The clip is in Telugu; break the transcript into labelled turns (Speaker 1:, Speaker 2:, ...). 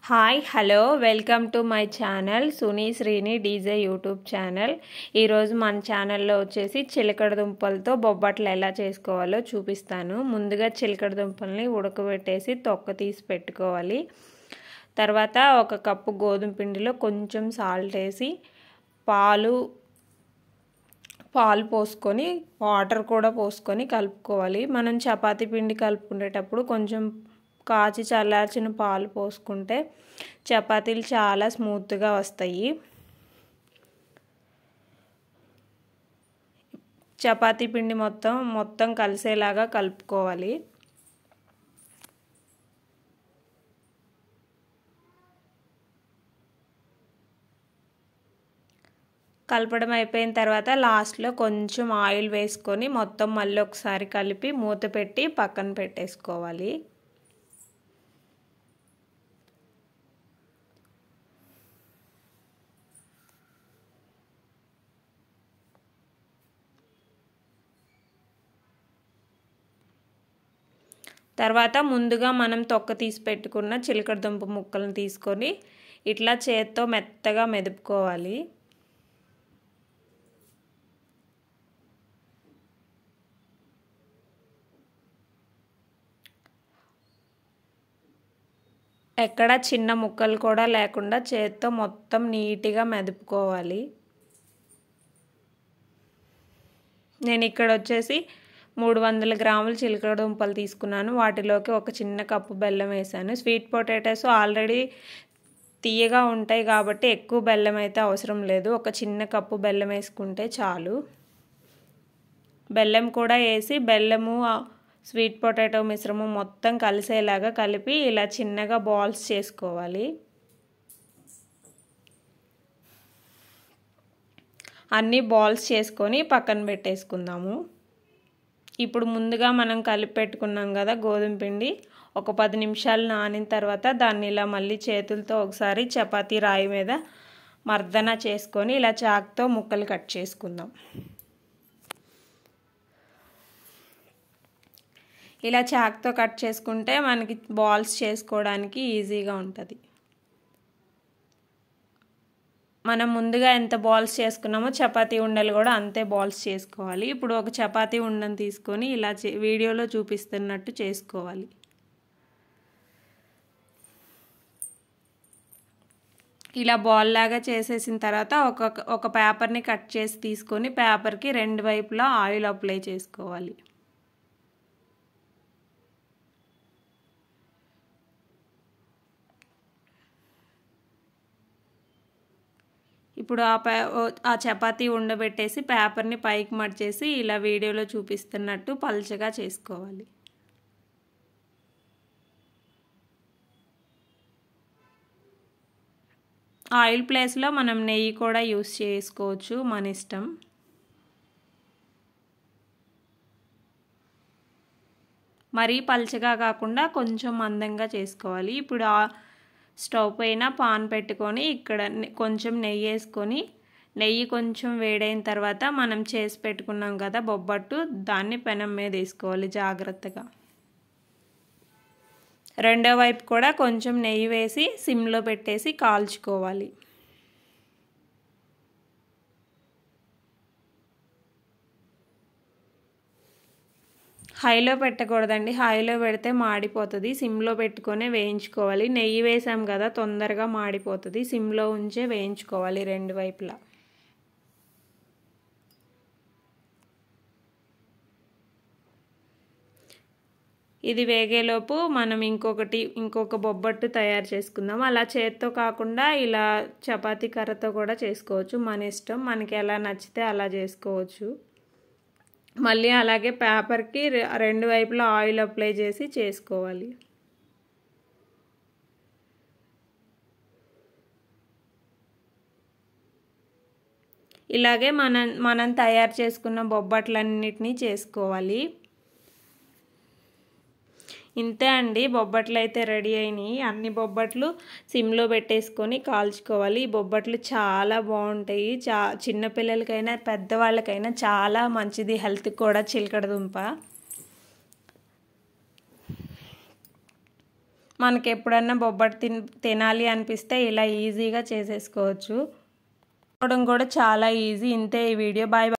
Speaker 1: Hi hello welcome to my channel Suni Srini DJ YouTube channel. ఈరోజు మన ఛానల్లో వచ్చేసి చిలకడ దుంపలతో బొబ్బట్లు ఎలా చేసుకోవాలో చూపిస్తాను. ముందుగా చిలకడ దుంపల్ని ఉడకబెట్టేసి తొక్క తీసి పెట్టుకోవాలి. తర్వాత ఒక కప్పు గోధుమ పిండిలో కొంచెం సాల్ట్ వేసి పాలు పోసుకొని వాటర్ కూడా పోసుకొని కలుపుకోవాలి. మనం చపాతీ పిండి కలుపుకునేటప్పుడు కొంచెం కాచి చల్లార్చిన పాలు పోసుకుంటే చపాతీలు చాలా స్మూత్గా వస్తాయి. చపాతీ పిండి మొత్తం కలిసేలాగా కలుపుకోవాలి. కలపడం అయిపోయిన తర్వాత లాస్ట్లో కొంచెం ఆయిల్ వేసుకొని మొత్తం మళ్ళీ ఒకసారి కలిపి మూత పెట్టి పక్కన పెట్టేసుకోవాలి. తర్వాత ముందుగా మనం తొక్క తీసి పెట్టుకున్న చిలకడ దుంప ముక్కలను తీసుకొని ఇట్లా చేత్తో మెత్తగా మెదుపుకోవాలి. ఎక్కడ చిన్న ముక్కలు కూడా లేకుండా చేత్తో మొత్తం నీట్గా మెదుపుకోవాలి. నేను ఇక్కడ వచ్చేసి 300 గ్రాముల చిలకడ దుంపలు తీసుకున్నాను. వాటిలోకి ఒక చిన్న కప్పు బెల్లం వేసాను. స్వీట్ పొటాటోస్ ఆల్రెడీ తీయగా ఉంటాయి కాబట్టి ఎక్కువ బెల్లం అయితే అవసరం లేదు. ఒక చిన్న కప్పు బెల్లం వేసుకుంటే చాలు. బెల్లం కూడా వేసి బెల్లము స్వీట్ పొటాటో మిశ్రమం మొత్తం కలిసేలాగా కలిపి ఇలా చిన్నగా బాల్స్ చేసుకోవాలి. అన్ని బాల్స్ చేసుకొని పక్కన పెట్టేసుకుందాము. ఇప్పుడు ముందుగా మనం కలిపి పెట్టుకున్నాం కదా గోధుమ పిండి, ఒక 10 నిమిషాలు నానిన తర్వాత దాన్ని ఇలా మళ్ళీ చేతులతో ఒకసారి చపాతీ రాయి మీద మర్దన చేసుకొని ఇలా చాకుతో ముక్కలు కట్ చేసుకుందాం. ఇలా చాకుతో కట్ చేసుకుంటే మనకి బాల్స్ చేసుకోవడానికి ఈజీగా ఉంటుంది. మనం ముందుగా ఎంత బాల్స్ చేసుకున్నామో చపాతీ ఉండలు కూడా అంతే బాల్స్ చేసుకోవాలి. ఇప్పుడు ఒక చపాతీ ఉండను తీసుకొని ఇలా వీడియోలో చూపిస్తున్నట్టు చేసుకోవాలి. ఇలా బాల్ లాగా చేసేసిన తర్వాత ఒక పేపర్ని కట్ చేసి తీసుకొని పేపర్కి 2 వైపులా ఆయిల్ అప్లై చేసుకోవాలి. ఇప్పుడు ఆ చపాతీ ఉండబెట్టేసి పేపర్ని పైకి మడిచేసి ఇలా వీడియోలో చూపిస్తున్నట్టు పల్చగా చేసుకోవాలి. ఆయిల్ ప్లేస్లో మనం నెయ్యి కూడా యూస్ చేసుకోవచ్చు, మన ఇష్టం. మరీ పల్చగా కాకుండా కొంచెం మందంగా చేసుకోవాలి. ఇప్పుడు స్టవ్ పైన పాన్ పెట్టుకొని ఇక్కడ కొంచెం నెయ్యి వేసుకొని నెయ్యి కొంచెం వేడైన తర్వాత మనం చేసి పెట్టుకున్నాం కదా బొబ్బట్టు, దాన్ని పెనం మీద వేసుకోవాలి జాగ్రత్తగా. రెండో వైపు కూడా కొంచెం నెయ్యి వేసి సిమ్లో పెట్టేసి కాల్చుకోవాలి. హైలో పెట్టకూడదండి, హైలో పెడితే మాడిపోతుంది. సిమ్లో పెట్టుకొని వేయించుకోవాలి. నెయ్యి వేసాం కదా తొందరగా మాడిపోతుంది. సిమ్లో ఉంచే వేయించుకోవాలి 2 వైపులా. ఇది వేగేలోపు మనం ఇంకొక బొబ్బట్టు తయారు చేసుకుందాం. అలా చేత్తో కాకుండా ఇలా చపాతీ కర్రతో కూడా చేసుకోవచ్చు, మన ఇష్టం. మనకి ఎలా నచ్చితే అలా చేసుకోవచ్చు. మళ్ళీ అలాగే పేపర్కి 2 వైపులా ఆయిల్ అప్లై చేసి చేసుకోవాలి. ఇలాగే మనం తయారు చేసుకున్న బొబ్బట్లన్నిటినీ చేసుకోవాలి. ఇంతే అండి, బొబ్బట్లు అయితే రెడీ అయినాయి. అన్ని బొబ్బట్లు సిమ్లో పెట్టేసుకొని కాల్చుకోవాలి. ఈ బొబ్బట్లు చాలా బాగుంటాయి. చిన్నపిల్లలకైనా పెద్దవాళ్ళకైనా చాలా మంచిది, హెల్త్కి కూడా చిలకడ దుంప. మనకి ఎప్పుడన్నా బొబ్బట్టు తినాలి అనిపిస్తే ఇలా ఈజీగా చేసేసుకోవచ్చు. కూడా చాలా ఈజీ. ఇంతే ఈ వీడియో. బాయ్.